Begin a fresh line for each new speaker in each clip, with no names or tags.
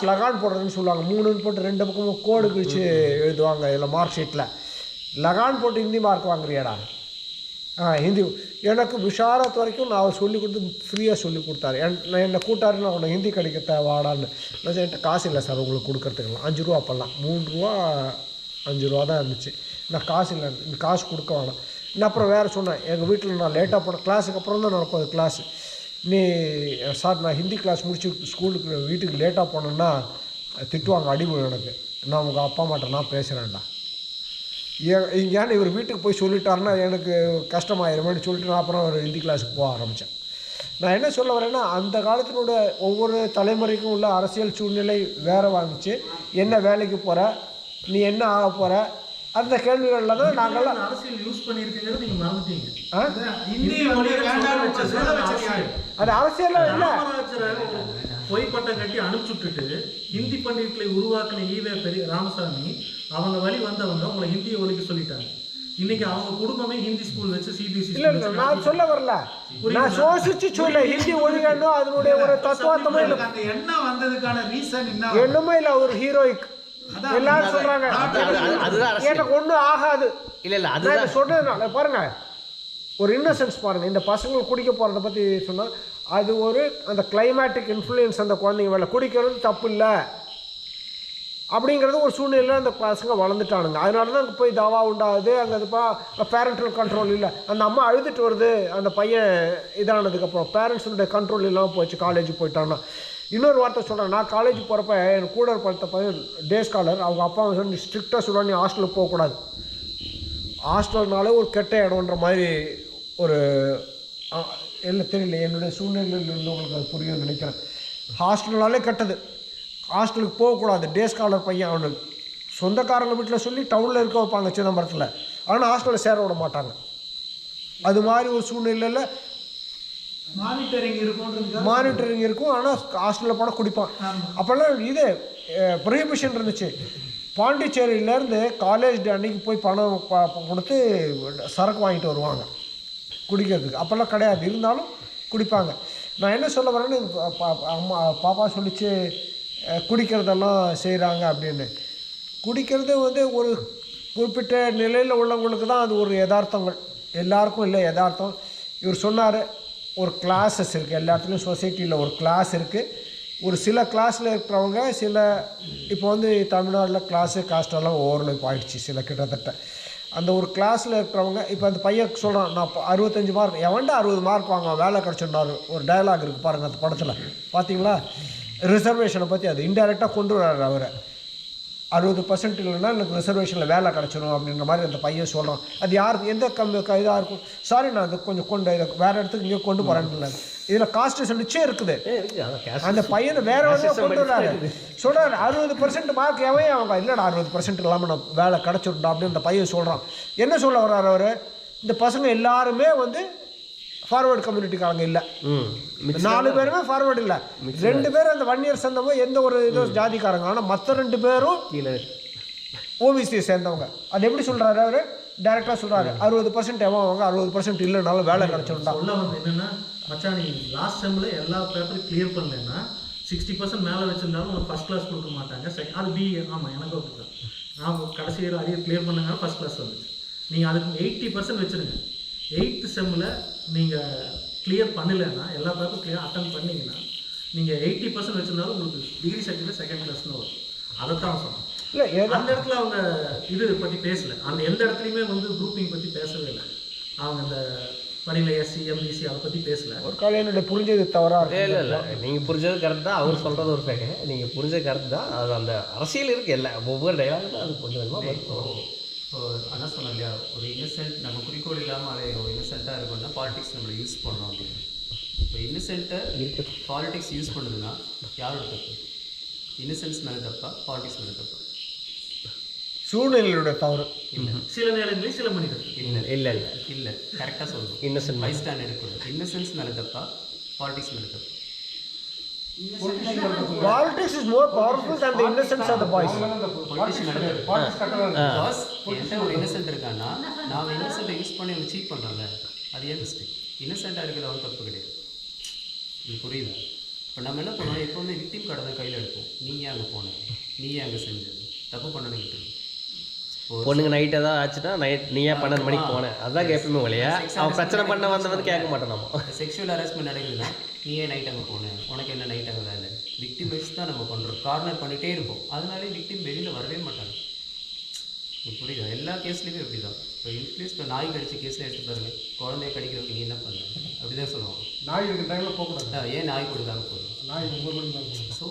லகான் போடுறதுன்னு சொல்லுவாங்க. 3ன்னு போட்டு 2 பக்கமும் கோடு கிழிச்சு எழுதுவாங்க இதில் மார்க் ஷீட்டில். லகான் போட்டு ஹிந்தி மார்க் வாங்குறியாடா? ஹிந்தி எனக்கு விஷாரத் வரைக்கும் நான் அவர் சொல்லி கொடுத்து ஃப்ரீயாக சொல்லி கொடுத்தாரு. என்னை கூட்டாரு, நான் உன்னை ஹிந்தி கிடைக்க வாடான்னு. நான் என்கிட்ட காசு இல்லை சார் உங்களுக்கு கொடுக்கறதுக்கெல்லாம். 5 ரூபா அப்போல்லாம் 3 ரூபா 5 ரூபா தான் இருந்துச்சு. நான் காசு இல்லை, காசு கொடுக்க வேணாம். நான் அப்புறம் வேறு சொன்னேன், எங்கள் வீட்டில் நான் லேட்டாக போனேன், கிளாஸுக்கு அப்புறம் தான் நடக்கும் அது கிளாஸு. நீ சார் நான் ஹிந்தி கிளாஸ் முடிச்சு ஸ்கூலுக்கு வீட்டுக்கு லேட்டாக போனேன்னா திட்டுவாங்க, அடிபடும் எனக்கு. நான் உங்கள் அப்பா அம்மாட்ட நான் பேசுகிறேன்டா. ஏன்னு இவர் வீட்டுக்கு போய் சொல்லிட்டாருன்னா எனக்கு கஷ்டமாயிருமேன்னு சொல்லிட்டு நான் அப்புறம் ஒரு ஹிந்தி கிளாஸுக்கு போக ஆரம்பித்தேன். நான் என்ன சொல்ல வரேன்னா, அந்த காலத்தினோட ஒவ்வொரு தலைமுறைக்கும் உள்ள அரசியல் சூழ்நிலை வேறு வாங்கிச்சு. என்ன வேலைக்கு போகிற, நீ என்ன ஆக போகிற, அந்த கேள்விகளில் தான் நாங்கள்லாம்
அரசியல் யூஸ் பண்ணியிருக்கீங்கிறது நீங்கள் மறந்துட்டீங்க.
அது அரசியலாக இல்லை,
பொய்ப்பட்ட கட்டி அனுப்பிச்சுட்டு ஹிந்தி பண்டிகளை உருவாக்கின ஈவே பெரிய ராமசாமி அவங்க வழி வந்தவங்க உங்களை ஹிந்தியை ஒழிக்க சொல்லிட்டாங்க. இன்னைக்கு அவங்க குடும்பமே ஹிந்தி ஸ்கூல் வச்சு சிபிஎஸ்சி.
இல்லை இல்லை, நான் சொல்ல வரல, நான் சோசிச்சு சொல்ல ஹிந்தி ஒழிக்கணும் அதனுடைய ஒரு தத்துவார்த்தமே இல்லை.
என்ன வந்ததுக்கான ரீசன் என்ன?
என்னமே இல்லை, ஒரு ஹீரோயிக் எல்லாரும் சொல்றாங்க. எனக்கு ஒன்றும் ஆகாது.
இல்லை இல்லை, அது
சொன்னதுனால பாருங்க, ஒரு இன்னசென்ஸ் பாருங்க. இந்த பசங்க குடிக்க போகிறத பற்றி சொன்னால் அது ஒரு அந்த கிளைமேட்டிக் இன்ஃப்ளூயன்ஸ் அந்த குழந்தைங்க வேலை. குடிக்கிறது தப்பு இல்லை அப்படிங்கிறது ஒரு சூழ்நிலையில் அந்த பசங்க வளர்ந்துட்டானுங்க. அதனால தான் அங்கே போய் தாவா உண்டாகுது. அங்கே அதுப்பா பேரண்டல் கண்ட்ரோல் இல்லை. அந்த அம்மா அழுதுட்டு வருது, அந்த பையன் இதானதுக்கப்புறம் பேரண்ட்ஸுடைய கண்ட்ரோல் இல்லாமல் போச்சு, காலேஜ் போயிட்டான்னா. இன்னொரு வார்த்தை சொல்கிறேன், நான் காலேஜ் போகிறப்ப எனக்கு கூட படுத்த பையன் டே ஸ்காலர். அவங்க அப்பா சொல்லி ஸ்ட்ரிக்டாக சொல்லுவாங்க, நீ ஹாஸ்டலுக்கு போகக்கூடாது, ஹாஸ்டல்னாலே ஒரு கெட்ட இடம்ன்ற மாதிரி ஒரு இல்லை தெரியல, என்னுடைய சூழ்நிலையில் இருந்தவங்களுக்கு அது புரியும்னு நினைக்கிறேன். ஹாஸ்டல்னாலே கெட்டது, ஹாஸ்டலுக்கு போகக்கூடாது. டே ஸ்காலர் பையன் அவனுக்கு சொந்தக்காரங்க வீட்டில் சொல்லி டவுனில் இருக்க வைப்பாங்க சிதம்பரத்தில், ஆனால் ஹாஸ்டலில் சேர விட மாட்டாங்க. அது மாதிரி ஒரு சூழ்நிலையில் மானிட்டரிங் இருக்கும், ஆனால் ஹாஸ்டலில் போனால் குடிப்பான். அப்போல்லாம் இது ப்ரொஹிபிஷன் இருந்துச்சு. பாண்டிச்சேரியிலேருந்து காலேஜ் அன்றைக்கி போய் பணம் கொடுத்து சரக்கு வாங்கிட்டு வருவாங்க குடிக்கிறதுக்கு. அப்போல்லாம் கிடையாது, இருந்தாலும் குடிப்பாங்க. நான் என்ன சொல்ல வரேன்னு, அம்மா பாப்பா சொல்லிச்சு குடிக்கிறதெல்லாம் செய்கிறாங்க அப்படின்னு. குடிக்கிறது வந்து ஒரு குறிப்பிட்ட நிலையில் உள்ளவங்களுக்கு தான் அது ஒரு யதார்த்தங்கள், எல்லாருக்கும் இல்லை யதார்த்தம். இவர் சொன்னார், ஒரு கிளாஸஸ் இருக்குது எல்லா இடத்துலையும், சொசைட்டியில் ஒரு கிளாஸ் இருக்குது. ஒரு சில கிளாஸில் இருக்கிறவங்க சில இப்போ வந்து தமிழ்நாட்டில் கிளாஸு காஸ்டெல்லாம் ஓவர்லப் ஆகிடுச்சு சில கிட்டத்தட்ட. அந்த ஒரு கிளாஸில் இருக்கிறவங்க இப்போ அந்த பையன் சொல்கிறான், நான் 65 மார்க், எவன்டா 60 மார்க் வாங்குவான் வேலை கிடச்சிருந்தாரு. ஒரு டயலாக் இருக்குது பாருங்கள் அந்த படத்தில், பார்த்தீங்களா? ரிசர்வேஷனை பற்றி அது இன்டெரக்டாக கொண்டு வர்றாரு அவர். 60% இல்லைன்னா எனக்கு ரிசர்வேஷனில் வேலை கிடச்சிடும் அப்படின்ற மாதிரி அந்த பையன் சொல்கிறான். அது யார் எந்த இதாக இருக்கும்? சாரி, நான் அது கொஞ்சம் கொண்டு இதை வேறு இடத்துக்கு இங்கே கொண்டு போகிறேன்னு. இதில் காஸ்ட் நிச்சயம் இருக்குது. அந்த பையனை வேற வழியாக கொண்டு வர்றாரு. சொல்கிறாரு 60% மார்க் எவன் அவங்க, இல்லைடா 60% இல்லாமல் நான் வேலை கிடச்சிருந்தா அப்படின்னு அந்த பையன் சொல்கிறான். என்ன சொல்ல வர்றாரு அவர்? இந்த பசங்க எல்லாருமே வந்து ஃபார்வர்டு கம்யூனிட்டிக்காரங்க இல்லை, 4 பேருமே ஃபார்வர்டு இல்லை. 2 பேர் அந்த 1 இயர் சேர்ந்தவங்க எந்த ஒரு இதோ ஜாதிக்காரங்க, ஆனால் மற்ற 2 பேரும் ஓபிசியை சேர்ந்தவங்க. அது எப்படி சொல்கிறாரு அவர்? டைரெக்டாக சொல்கிறாரு 60% எவன் அவங்க, 60% இல்லைனாலும் வேலை கிடச்சிருந்தா.
சொல்ல வந்து என்னென்னா, மச்சான் நீ லாஸ்ட் செம்மில் எல்லா பேப்பரும் கிளியர் பண்ணலன்னா 60% மேலே வச்சுருந்தாலும் உங்களுக்கு ஃபஸ்ட் கிளாஸ் கொடுக்க மாட்டாங்க. அது பிஏ. ஆமாம், எனக்கு அப்படி தான். நான் கடைசி இயர் அரியர் கிளியர் பண்ணாங்கன்னா ஃபஸ்ட் கிளாஸ் வந்துச்சு. நீங்கள் அதுக்கு 80% வச்சுருங்க. 8th செம்மில் நீங்கள் கிளியர் பண்ணலைன்னா, எல்லா பேப்பரும் கிளியர் அட்டன் பண்ணிங்கன்னா நீங்கள் 80% வச்சுருந்தாலும் உங்களுக்கு டிகிரி சர்டிஃபிகேட் செகண்ட் கிளாஸ்னு வரும். அதைத்தான் சொன்னோம்.
இல்லை
அந்த இடத்துல அவங்க இது பற்றி பேசலை. அந்த எந்த இடத்துலையுமே வந்து குரூப்பிங் பற்றி பேசவே இல்லை. அவங்க இந்த பணியில் எஸ்சி எம்பிசி அதை பற்றி பேசலை.
ஒரு காலம் என்னுடைய புரிஞ்சது தவறாக
இல்லை இல்லை, நீங்கள் புரிஞ்சது கரெக்ட் தான், அவர் சொல்கிறது ஒரு ஃபேக்கு, நீங்கள் புரிஞ்சது கரெக்ட் தான். அது அந்த அரசியல் இருக்குது இல்லை, ஒவ்வொரு டைலாக் தான் அது கொஞ்சம் கொஞ்சமாக.
அதான் சொன்னோம் இல்லையா, ஒரு இன்னசென்ட் நம்ம குறிக்கோள் இல்லாமல் அதை ஒரு இன்னசென்ட்டாக இருக்கணும்னா பாலிடிக்ஸ் நம்மளை யூஸ் பண்ணோம் அப்படின்னு. இப்போ இன்னசென்ட்டை பாலிடிக்ஸ் யூஸ் பண்ணுதுன்னா யாரோட தப்பு? இன்னசென்ஸ் மேலே தப்பா, பாலிடிக்ஸ் மேலே தப்பா?
சூழ்நிலையோட தவறு.
இல்லை, சில நேரங்களில் சில மனிதர்கள்
இல்லை இல்லை இல்லை
இல்லை, கரெக்டாக சொல்லணும்.
இன்னசென்ட்
பை ஸ்டாண்ட் எடுக்கக்கூடாது. இன்னசென்ஸ் மேலே தப்பா, பாலிடிக்ஸ் மேலே தப்பா?
Politics is more powerful than the innocence of the boys.
என்கிட்ட ஒரு இன்னசென்ட் இருக்கான்னா நான் இன்னசென்ட்டை யூஸ் பண்ணி அவங்க சீட் பண்ணுறாங்க, அது ஏன் மிஸ்டேக்? இன்னசென்ட்டாக இருக்கிறது அவன் தப்பு கிடையாது. இது புரியுதா? இப்போ நம்ம என்ன பண்ணுவோம், இப்போ வந்து விக்டிம் கார்டை தான் கையில் எடுப்போம். நீ ஏன் அங்கே போன, நீ ஏன் அங்கே செஞ்சது, தப்பு பண்ணணும் விட்டுரு.
பொண்ணுங்க நைட்டு ஏதாவது ஆச்சுன்னா நீ ஏன் 12 மணிக்கு போனேன் அதுதான் கேட்போமே இல்லையா, அவன் பிரச்சனை பண்ண வந்து கேட்க மாட்டோம் நம்ம.
செக்ஷுவல் ஹராஸ்மெண்ட் நடக்குதுன்னா நீ ஏன் நைட் அங்கே போனேன், உனக்கு என்ன நைட் அங்கே வேலை, விக்டிம் வைஸ் தான் நம்ம பண்ணுறோம், கார்னர் பண்ணிகிட்டே இருப்போம். அதனாலே விக்டிம் வெளியில் வரவே மாட்டாங்க. புரியுதா? எல்லா கேஸ்லேயுமே இப்படி தான். இப்போ இன்ஃப்ளூயன்ஸ் இப்போ நாய் கடிச்ச கேஸில் எடுத்து பாருங்க, குழந்தைய கடிக்கிறதுக்கு நீ என்ன பண்ண அப்படி தான் சொல்லுவாங்க.
நாய் இருக்கிற டைமில் போகக்கூடாது,
ஏன் நாய் கொடுக்காம போதும்.
நாய் 9 மணிக்கு தான் போகணும்.
ஸோ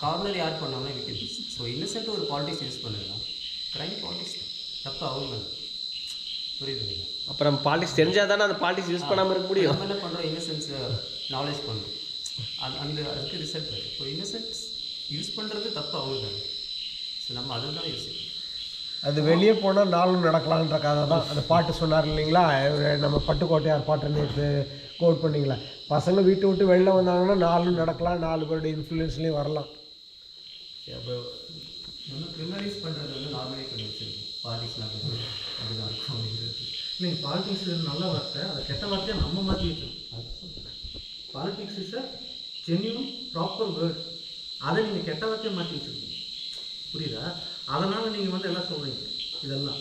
கார்னர் யார் பண்ணாங்கன்னா விக்டிம்ஸ். ஸோ இன்னசென்ட் ஒரு பாலிடிக்ஸ் யூஸ் பண்ணுறதுனா க்ரைம் பாலிடிக்ஸ் தப்பு அவங்க. புரியுதுங்களா?
அப்புறம் பாலிடிக்ஸ் தெரிஞ்சால் தானே அந்த பாலிடிக்ஸ் யூஸ் பண்ணாமல் இருக்க முடியும்.
நம்ம என்ன பண்ணுறோம், இன்னசென்ஸை நாலேஜ் பண்ணுறோம், அதுக்கு ரிசல்ட் வருது. இப்போ இன்னசென்ஸ் யூஸ் பண்ணுறது தப்பு அவங்க தானே. ஸோ நம்ம அதை தான் யோசிக்கணும்.
அது வெளியே போனால் நாளும் நடக்கலான்ற கதை தான் அந்த பாட்டு சொன்னார் இல்லைங்களா, நம்ம பட்டுக்கோட்டையார் பாட்டு நேற்று கோட் பண்ணிங்களா, பசங்க வீட்டை விட்டு வெளில வந்தாங்கன்னா நாளும் நடக்கலாம், 4 பேருடைய இன்ஃப்ளூயன்ஸ்லேயும் வரலாம்.
நம்ம கிரிமினலைஸ் பண்ணுறது வந்து நார்மலைஸ் பண்ணி வச்சுருக்கோம். பாலிடிக்ஸ்லாம் அப்படிதான் இருக்கும் அப்படிங்கிறது.
இல்லைங்க, பாலிடிக்ஸ் நல்ல வார்த்தை, அதை கெட்ட வார்த்தையை நம்ம மாற்றி வச்சுருக்கோம். Politics is a genuine proper word, அதை நீங்கள் கெட்ட வார்த்தையை மாற்றி வச்சுருக்கீங்க. புரியுதா? அதனால் நீங்கள் வந்து எல்லாம் சொல்கிறீங்க. இதெல்லாம்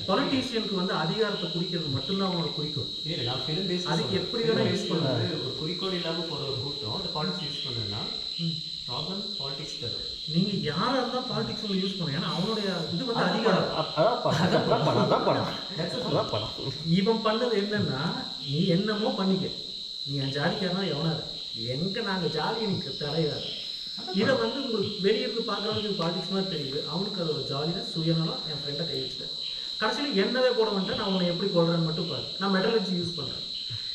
பொலிட்டீஷியனுக்கு வந்து அதிகாரத்தை குறிக்கிறது மட்டும்தான் அவங்களோட குறிக்கோள்.
இல்லை, நான் ஃபிலிம் பேஸ்
அதுக்கு எப்படி வேணால் யூஸ் பண்ணுறது.
ஒரு குறிக்கோள் இல்லாமல் போகிற ஒரு கூட்டம் அந்த பாலிடிக்ஸ் யூஸ் பண்ணுறதுன்னா ப்ராப்ளம் பாலிடிக்ஸ் தரும்.
நீங்கள் யாராக இருந்தால் பாலிடிக்ஸ் உங்களுக்கு யூஸ் பண்ணுங்க, ஏன்னா அவனுடைய இது வந்து அதிகாரம். இவன் பண்ணது என்னன்னா, நீ என்னமோ பண்ணிக்க, நீ என் ஜாதிக்காரனா எவனாரு எங்கே நாங்கள் ஜாதி எனக்கு தடையாது. இதை வந்து உங்களுக்கு வெளியிருந்து பார்க்குறவனுக்கு பாலிடிக்ஸ் மாதிரி தெரியுது, அவனுக்கு அது ஒரு ஜாலியாக சுயநலம். என் ஃப்ரெண்டை கை வச்சுட்டேன், கடைசியில் என்னவே போட வந்துட்டேன், நான் உன்னை எப்படி கொள்றேன்னு மட்டும் பாரு. நான் மெட்டலர்ஜி யூஸ் பண்ணுறேன்,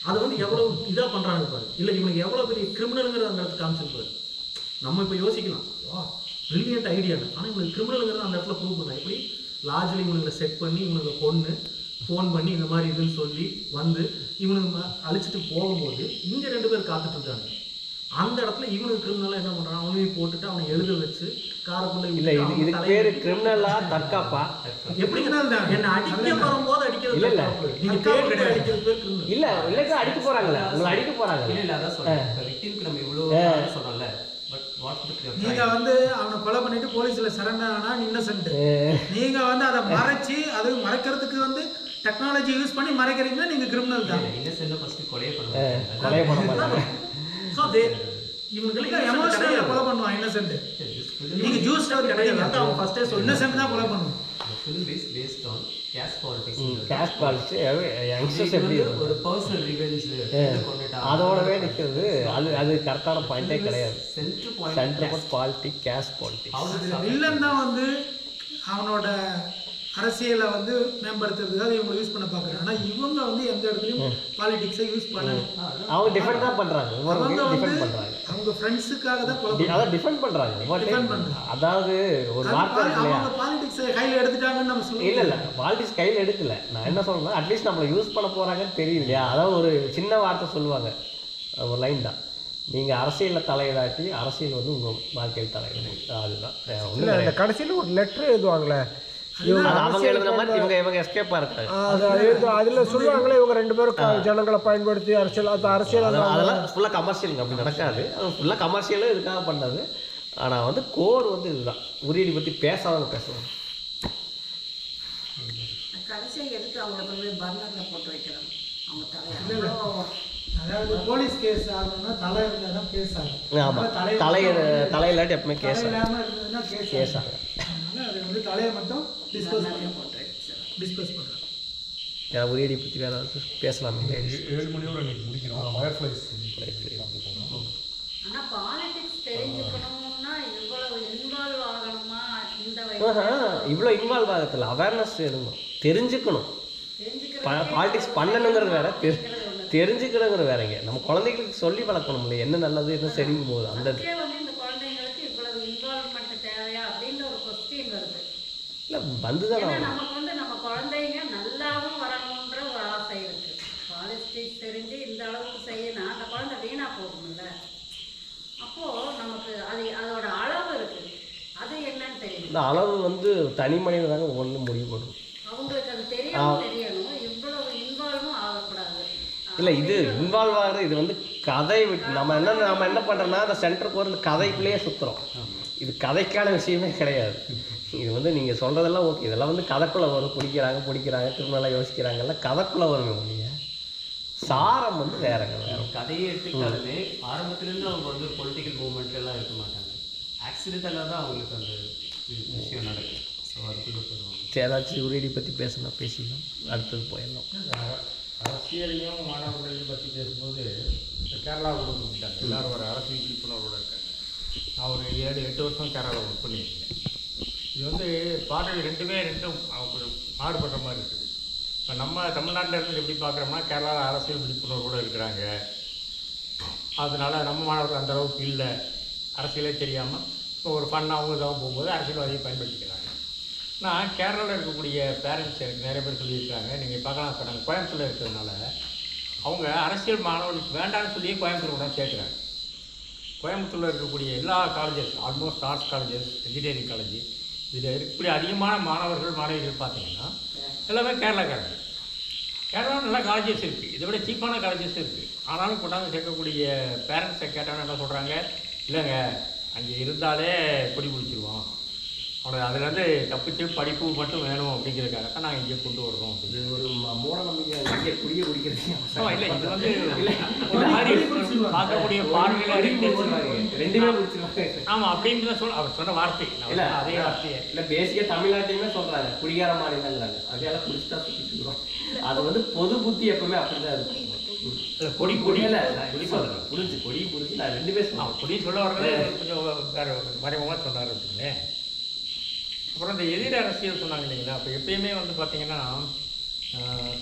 அதை வந்து எவ்வளோ இதாக பண்ணுறான்னு பாரு. இல்லை இவனுக்கு எவ்வளோ பெரிய கிரிமினலுங்கிறது அந்த இடத்துல காமிச்சிருப்பாரு. நம்ம இப்போ யோசிக்கலாம், பிரில்லியன்ட் ஐடியான்னு, ஆனால் இவங்களுக்கு கிரிமினலுங்கிறது அந்த இடத்துல ப்ரூவ் பண்ணலாம். எப்படி லாஜில் இவங்களை செட் பண்ணி இவனுக்கு பொண்ணு ஃபோன் பண்ணி இந்த மாதிரி இதுன்னு சொல்லி வந்து இவனுக்கு அழிச்சிட்டு போகும்போது இங்கே 2 பேர் காத்துட்ருக்காங்க. அந்த இடத்துல இவனுக்கு கிரிமினலாக என்ன பண்ணுறான், அவனையும் போட்டுட்டு அவனை எழுத வச்சு காரக்குள்ள
இல்லை, இதுக்கு பேர் கிரிமினலா தற்காப்பா?
எப்படி என்ன அடிக்க வரும்போது அடிக்கிறது
இல்லை இல்லை,
நீங்கள் தேடி அடிக்கிறது பேர் கிரிமினல்.
இல்லை இல்லைக்கா அடிக்க போகிறாங்களே, உங்களை அடிக்க போகிறாங்க.
இல்லை இல்லை, அதான் சொல்கிறேன். இப்போ விக்டிம்க்கு நம்ம இவ்வளோ சொல்கிறோம்ல, பட் வாட்
நீங்க வந்து அவனை கொலை பண்ணிட்டு போலீஸ்ல சரண்டர் ஆனா இன்னசென்ட். நீங்க வந்து அதை மறைச்சி அது மறைக்கிறதுக்கு வந்து டெக்னாலஜி யூஸ் பண்ணி மறைக்கிறீங்கன்னா நீங்க கிரிமினல் தான்.
இன்னசென்ட் ஃபர்ஸ்ட் கொலையே
கொலையை பண்ண மாட்டாங்க.
ஸோ இவங்களுக்கு
எமோஷனல் கொலை பண்ணுவான் இன்னசென்ட். நீங்க ஜூஸ்
கிடையாது, அவன் ஃபர்ஸ்டே சொல்லி
இன்னசென்ட் தான் கொலை பண்ணுவான்.
film is based on caste politics.
Cash policy youngsters எப்படி
ஒரு பர்சனல் ரிவெஞ்ச்
அதோடவே நிற்கிறது. அது கரெக்டான பாயிண்டே கிடையாது.
Central point
centre politic cash politics.
Villain தான் வந்து அவனோட அரசியலை வந்து மேம்படுத்துறதுக்காக இவங்க யூஸ் பண்ண பார்க்குறாங்க. ஆனால் இவங்க வந்து எந்த இடத்துலையும் பாலிடிக்ஸை யூஸ் பண்ண
அவங்க டிஃபெண்ட் தான் பண்ணுறாங்க.
அவங்க வந்து
டிஃபெண்ட் பண்ணுறாங்க,
அவங்க ஃப்ரெண்ட்ஸுக்காக தான்
அதான் டிஃபெண்ட் பண்ணுறாங்க. அதாவது ஒரு வார்த்தை இல்லையா,
அவங்க பாலிடிக்ஸை கையில் எடுத்துட்டாங்கன்னு நம்ம சொல்லுவோம்.
இல்லை இல்லை, பாலிடிக்ஸ் கையில் எடுக்கல. நான் என்ன சொல்றேன்னா, அட்லீஸ்ட் நம்மளை யூஸ் பண்ண போகிறாங்கன்னு தெரியும் இல்லையா. அதாவது ஒரு சின்ன வார்த்தை சொல்லுவாங்க, ஒரு லைன் தான், நீங்கள் அரசியலில் தலையிடாட்டி அரசியல் வந்து உங்கள் வாழ்க்கையில் தலையிடும். அதுதான்
இல்லை, அந்த கடைசியில் ஒரு லெட்ரு எழுதுவாங்களே,
அவங்க எழுதுன மாதிரி இவங்க எஸ்கேப்பாக இருக்காங்க.
அதில் சொல்லுவாங்களே இவங்க 2 பேரும் ஜனங்களை பயன்படுத்தி அரசியல்
அதெல்லாம் ஃபுல்லாக கமர்ஷியலுங்க, அப்படி நடக்காது. அது ஃபுல்லாக கமர்ஷியலும் இதுக்காக பண்ணது. ஆனால் வந்து கோர் வந்து இதுதான், உரியடி பற்றி பேசாதவங்க பேசுவாங்க.
கடைசியாக எதுக்கு அவங்கள போய் பர்னரில் போட்டு வைக்கிறாங்க அவங்க தலையை?
அதாவது போலீஸ் கேஸ் ஆகணும்னா தலை இருந்தால் தான் கேஸ் ஆகும்.
ஆமாம், தலையிலாட்டி எப்பவுமே கேஸ்
இல்லாமல் இருந்ததுன்னா கேஸ் ஆகும். அதனால அது வந்து தலையை மட்டும் டிஸ்போஸ் பண்ணுறாங்க.
உரியடி பற்றி வேறு ஏதாவது பேசலாமே.
7 மணியோட இன்னைக்கு முடிக்கிறோம். ஃபயர்ஃப்ளைஸ்
ஆனால் பாலிடிக்ஸ் தெரிஞ்சுக்கணும்னா இவ்வளவு இன்வால்வ் ஆகணுமா? இந்த
இவ்வளோ இன்வால்வ் ஆகத்தில் அவேர்னஸ் எடுக்கணும், தெரிஞ்சுக்கணும். பாலிடிக்ஸ் பண்ணணுங்கிறது வேற, தெரிஞ்சுக்கணுங்கிறது வேறங்க. நம்ம குழந்தைகளுக்கு சொல்லி வளர்க்கணும் இல்லையா, என்ன நல்லது என்ன சரிங்கும் போது அந்த
வந்து இந்த குழந்தைங்களுக்கு இவ்வளவு இன்வால்வ்மெண்ட் தேவையா அப்படின்னு ஒரு கொஸ்டின் வருது.
இல்லை வந்துதான்
நமக்கு வந்து நம்ம குழந்தைங்க நல்லாவும் வரணுன்ற ஒரு ஆசை இருக்கு. பாலிடிக்ஸ் தெரிஞ்சு இந்த அளவுக்கு செய்யணும், அந்த குழந்தை வீணா போகணும்ல. அப்போ நமக்கு அதோட அளவு இருக்கு, அது என்னன்னு தெரியும்.
இந்த அளவு வந்து தனி மனிதன் தாங்க ஒன்று முடிவு பண்ணும்.
அவங்களுக்கு அது தெரியணும், இவ்வளவு இன்வால்வும் ஆகக்கூடாது.
இல்லை இது இன்வால்வ் ஆகுறது இது வந்து கதை விட்டு நம்ம என்ன பண்ணுறோன்னா அந்த சென்டருக்கு ஒரு கதைக்குள்ளேயே சுற்றுறோம். இது கதைக்கான விஷயமே கிடையாது. இது வந்து நீங்கள் சொல்கிறதெல்லாம் ஓகே, இதெல்லாம் வந்து கதைக்குள்ளே வரும். பிடிக்கிறாங்க திருமணம் யோசிக்கிறாங்கல்ல, கதைக்குள்ளே வருமே ஒழிய சாரம் வந்து வேறங்க.
கதையை எடுத்துக்கிட்டாலுமே ஆரம்பத்துலேருந்து அவங்க வந்து பொலிட்டிக்கல் மூவ்மெண்ட் எல்லாம் இருக்க மாட்டாங்க. ஆக்சிடென்டலாக தான் அவங்களுக்கு அந்த விஷயம் நடக்கும். ஸோ அதுக்குள்ளே போயிடுவாங்க.
ஏதாச்சும் உரையடி பற்றி பேசணும், பேசிடலாம், அடுத்தது போயிடலாம்.
அரசியலையும் மாணவர்களையும் பற்றி பேசும்போது கேரளா கூட கொடுத்துட்டாங்க. எல்லோரும் ஒரு அரசியல் விழிப்புணர்வோடு இருக்காங்க. நான் ஒரு 7-8 வருஷம் கேரளாவில் ஒர்க் பண்ணியிருக்கேன். இது வந்து பார்வை ரெண்டும் மாறுபடுற மாதிரி இருக்குது. இப்போ நம்ம தமிழ்நாட்டில் இருந்து எப்படி பார்க்குறோம்னா கேரளாவில் அரசியல் விழிப்புணர்வோடு இருக்கிறாங்க. அதனால் நம்ம மாணவர்கள் அந்தளவுக்கு இல்லை, அரசியலே தெரியாமல் இப்போ ஒரு ஃபன்னாகவும் இதாக போகும்போது அரசியல்வாதியை பயன்படுத்திக்கிறாங்க. நான் கேரளாவில் இருக்கக்கூடிய பேரண்ட்ஸ் எனக்கு நிறைய பேர் சொல்லியிருக்காங்க. நீங்கள் பார்க்கலாம் சார், நாங்கள் கோயம்புத்தூரில் இருக்கிறதுனால அவங்க அரசியல் மாணவர்களுக்கு வேண்டாம்னு சொல்லியே கோயம்புத்தூர் கூட சேர்க்குறாங்க. கோயம்புத்தூரில் இருக்கக்கூடிய எல்லா colleges, almost arts colleges, engineering college, இதில் இருக்கக்கூடிய அதிகமான மாணவர்கள் மாணவிகள் பார்த்தீங்கன்னா எல்லாமே கேரளாக்காரங்க. கேரளாவில் நல்ல காலேஜஸ் இருக்குது, இதை விட சீப்பான காலேஜஸ் இருக்குது. ஆனாலும் கொண்டாந்து சேர்க்கக்கூடிய பேரண்ட்ஸை கேட்டாங்கன்னா என்ன சொல்கிறாங்க, இல்லைங்க அங்கே இருந்தாலே கொடி பிடிச்சிருவோம், அவனுக்கு அதுலேருந்து தப்பிச்சு படிப்பு மட்டும் வேணும் அப்படிங்கிறதுக்காக தான் நாங்கள் இங்கே கொண்டு வர்றோம்.
இது ஒரு மூட நம்பிக்கை, இங்கே குடிய குடிக்கிறது
இல்லை, இது வந்து ஒரு மாதிரி பார்க்கக்கூடிய பார்வையில்
ரெண்டுமே பிடிச்சிருவாங்க.
ஆமாம் அப்படின்னு தான் அவர் சொன்ன வார்த்தை.
இல்லை
அதே வார்த்தையை
இல்லை, பேசிக்காக தமிழ்நாட்டையுமே சொல்கிறாங்க குடிகார மாநிலங்கிறாங்க. அதையெல்லாம் குடிச்சுட்டா சுற்றிட்டு இருக்கிறோம். அது வந்து பொது புத்தி எப்பவுமே அப்படி தான் இருக்கும்.
கொடி
கொடியில் புரிஞ்சு கொடி புரிஞ்சு நான் ரெண்டுமே சொன்னேன்.
கொடி சொல்ல வர்றதே கொஞ்சம் வேறு மறைமுகமாக சொன்னார் அப்படின்னு. அப்புறம் இந்த எதிர் அரசியல் சொன்னாங்க இல்லைங்களா, அப்போ எப்பயுமே வந்து பார்த்தீங்கன்னா